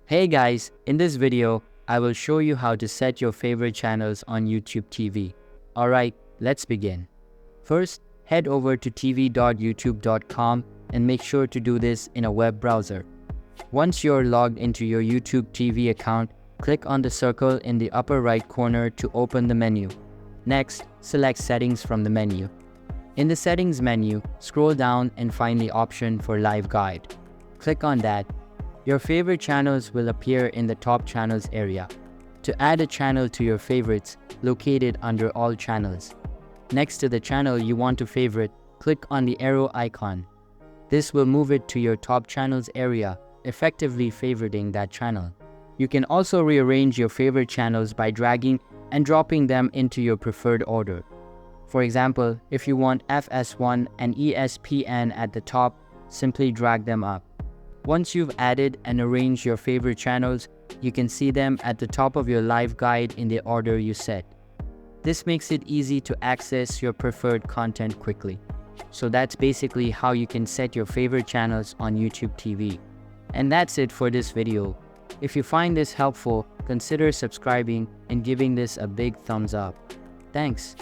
Hey guys, in this video, I will show you how to set your favorite channels on YouTube TV. Alright, let's begin. First, head over to tv.youtube.com and make sure to do this in a web browser. Once you're logged into your YouTube TV account, click on the circle in the upper right corner to open the menu. Next, select Settings from the menu. In the Settings menu, scroll down and find the option for Live Guide. Click on that. Your favorite channels will appear in the Top Channels area. To add a channel to your favorites, locate it under All Channels. Next to the channel you want to favorite, click on the arrow icon. This will move it to your Top Channels area, effectively favoriting that channel. You can also rearrange your favorite channels by dragging and dropping them into your preferred order. For example, if you want FS1 and ESPN at the top, simply drag them up. Once you've added and arranged your favorite channels, you can see them at the top of your live guide in the order you set. This makes it easy to access your preferred content quickly. So that's basically how you can set your favorite channels on YouTube TV. And that's it for this video. If you find this helpful, consider subscribing and giving this a big thumbs up. Thanks.